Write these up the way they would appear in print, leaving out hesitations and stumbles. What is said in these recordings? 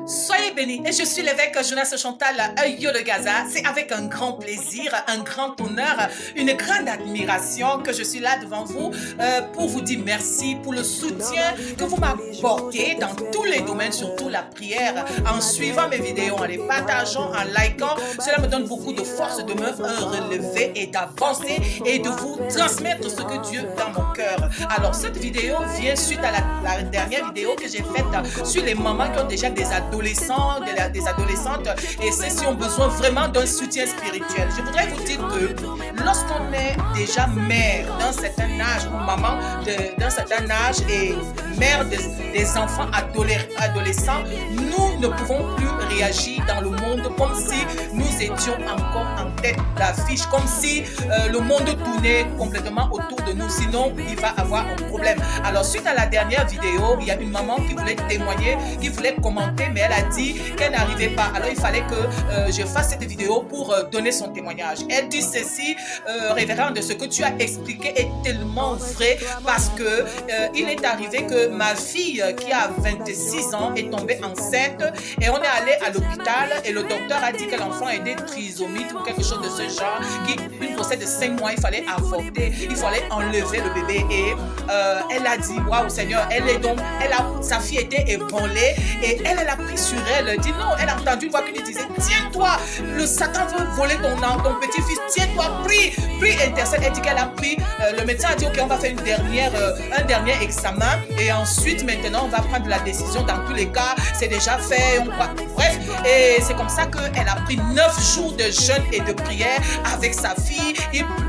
Soyez bénis. Et je suis l'évêque Jonas Chantal Yo de Gaza. C'est avec un grand plaisir, un grand honneur, une grande admiration que je suis là devant vous pour vous dire merci pour le soutien que vous m'apportez dans tous les domaines, surtout la prière, en suivant mes vidéos, en les partageant, en likant. Cela me donne beaucoup de force de me relever et d'avancer et de vous transmettre ce que Dieu dans mon cœur. Alors, cette vidéo vient suite à la dernière vidéo que j'ai faite sur les mamans qui ont déjà des adolescents, des adolescentes, et ceux qui ont besoin vraiment d'un soutien spirituel. Je voudrais vous dire que lorsqu'on est déjà mère d'un certain âge, ou maman d'un certain âge et mère des enfants adolescents, nous ne pouvons plus réagir dans le monde comme si nous étions encore en tête d'affiche, comme si le monde tournait complètement autour de nous, sinon il va avoir un problème. Alors suite à la dernière vidéo, il y a une maman qui voulait témoigner, qui voulait commenter, mais elle a dit qu'elle n'arrivait pas. Alors il fallait que je fasse cette vidéo pour donner son témoignage. Elle dit ceci: révérende, ce que tu as expliqué est tellement vrai, parce que il est arrivé que ma fille qui a 26 ans est tombée enceinte et on est allé à l'hôpital et le docteur a dit que l'enfant était trisomique ou quelque chose de ce genre, une grossesse de 5 mois, il fallait avorter, il fallait enlever le bébé. Et elle a dit waouh Seigneur, sa fille était ébranlée et elle a pris sur elle. Elle dit non, elle a entendu une voix qui lui disait: tiens-toi, le Satan veut voler ton petit-fils, tiens-toi, prie, intercède. Elle dit qu'elle a pris, le médecin a dit ok, on va faire un dernier examen et ensuite maintenant on va prendre la décision. Dans tous les cas, c'est déjà fait, bref. Et c'est comme ça qu'elle a pris 9 jours de jeûne et de prière avec sa fille.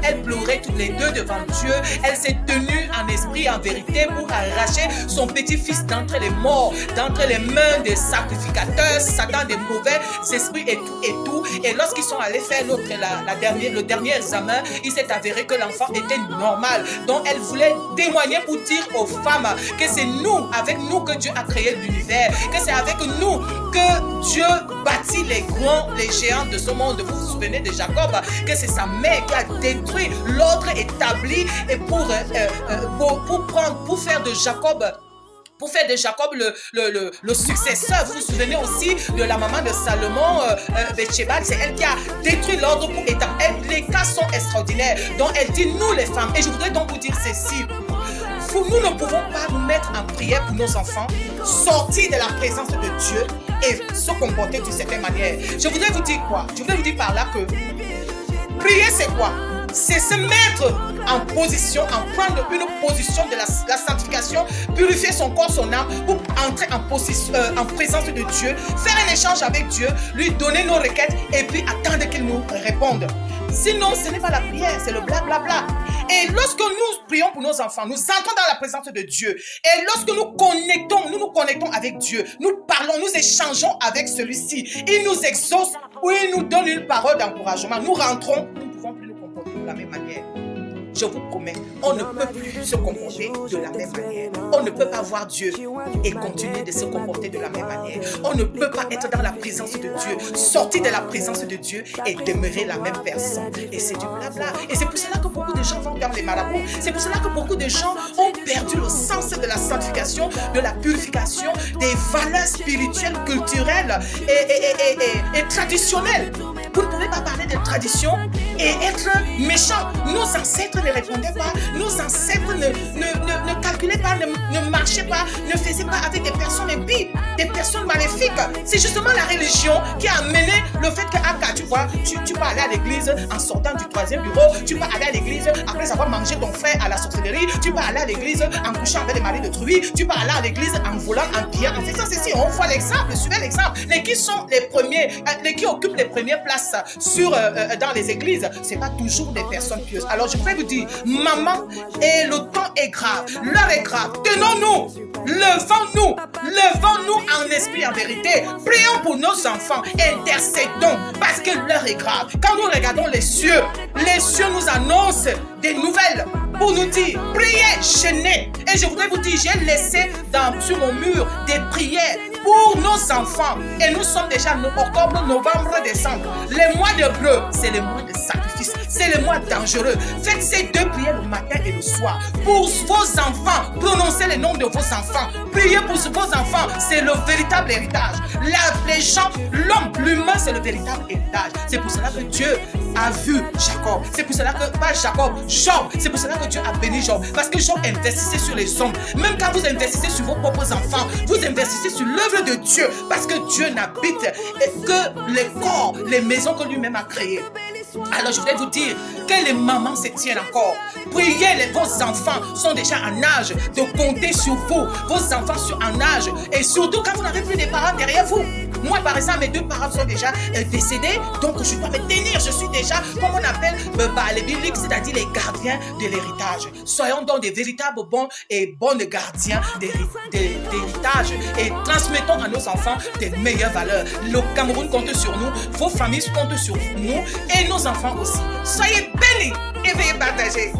Elle pleurait toutes les deux devant Dieu. Elle s'est tenue en esprit, en vérité, pour arracher son petit-fils d'entre les morts, d'entre les mains des sacrificateurs, Satan, des mauvais esprits et tout. Et lorsqu'ils sont allés faire le dernier examen, il s'est avéré que l'enfant était normal. Donc elle voulait témoigner pour dire aux femmes que c'est nous, avec nous, que Dieu a créé l'univers, que c'est avec nous que Dieu bâtit les géants de ce monde. Vous vous souvenez de Jacob, que c'est sa mère qui a détruit l'ordre établi et pour faire de Jacob le successeur. Vous vous souvenez aussi de la maman de Salomon, Bathsheba, c'est elle qui a détruit l'ordre pour établir. Les cas sont extraordinaires. Donc elle dit nous les femmes, et je voudrais donc vous dire ceci: nous ne pouvons pas nous mettre en prière pour nos enfants, sortir de la présence de Dieu et se comporter d'une certaine manière. Je voudrais vous dire quoi? Je voudrais vous dire par là que prier, c'est quoi? C'est se mettre en position, prendre une position de la sanctification, purifier son corps, son âme, pour entrer en présence de Dieu, faire un échange avec Dieu, lui donner nos requêtes et puis attendre qu'il nous réponde. Sinon, ce n'est pas la prière, c'est le blablabla. Et lorsque nous prions pour nos enfants, nous entrons dans la présence de Dieu. Et lorsque nous nous connectons avec Dieu, nous parlons, nous échangeons avec celui-ci. Il nous exauce ou il nous donne une parole d'encouragement. Nous rentrons, nous ne pouvons plus nous comporter de la même manière. Je vous promets, on ne peut plus se comporter de la même manière. On ne peut pas voir Dieu et continuer de se comporter de la même manière. On ne peut pas être dans la présence de Dieu, sortir de la présence de Dieu et demeurer la même personne. Et c'est du blabla. Et c'est pour cela que beaucoup de gens vont dans les marabouts. C'est pour cela que beaucoup de gens ont perdu le sens de la sanctification, de la purification, des valeurs spirituelles, culturelles et traditionnelles. Vous ne pouvez pas parler de tradition et être méchant. Nos ancêtres ne répondaient pas, nos ancêtres ne calculaient pas, ne marchaient pas, ne faisaient pas avec des personnes impies, des personnes maléfiques. C'est justement la religion qui a amené le fait que, tu vois, tu peux aller à l'église en sortant du 3e bureau, tu peux aller à l'église après avoir mangé ton frère à la sorcellerie, tu peux aller à l'église en couchant avec des maris de truie, tu peux aller à l'église en volant, en pillant, en faisant ceci. On voit l'exemple, suivez l'exemple. Qui sont les premiers, qui occupent les premières places dans les églises, c'est pas toujours des personnes pieuses. Alors je vais vous dire, maman, et le temps est grave, l'heure est grave. Tenons-nous, levons-nous en esprit, en vérité. Prions pour nos enfants, intercédons, parce que l'heure est grave. Quand nous regardons les cieux nous annoncent des nouvelles pour nous dire, priez, jeûnez. Et je voudrais vous dire, j'ai laissé sur mon mur des prières pour nos enfants. Et nous sommes déjà en octobre, novembre, décembre. Les mois d'hébreu, c'est les mois de sacrifice. d'injustice. C'est le mois dangereux. Faites ces 2 prières le matin et le soir. Pour vos enfants, prononcez le nom de vos enfants. Priez pour vos enfants. C'est le véritable héritage. Les gens, l'homme, l'humain, c'est le véritable héritage. C'est pour cela que Dieu a vu Jacob. C'est pour cela que, pas Jacob, Job. C'est pour cela que Dieu a béni Job. Parce que Job investissait sur les hommes. Même quand vous investissez sur vos propres enfants, vous investissez sur l'œuvre de Dieu. Parce que Dieu n'habite que les corps, les maisons que lui-même a créées. Alors je voudrais vous dire que les mamans se tiennent encore. Priez, vos enfants sont déjà en âge de compter sur vous. Vos enfants sont en âge. Et surtout quand vous n'avez plus de parents derrière vous. Moi par exemple, mes 2 parents sont déjà décédés. Donc je dois me tenir. Je suis déjà, comme on appelle les bibliques, c'est-à-dire les gardiens de l'héritage. Soyons donc des véritables bons et bonnes gardiens d'héritage. Et transmettons à nos enfants des meilleures valeurs. Le Cameroun compte sur nous. Vos familles comptent sur nous. Et nos enfants aussi. Soyez bénis et veuillez partager.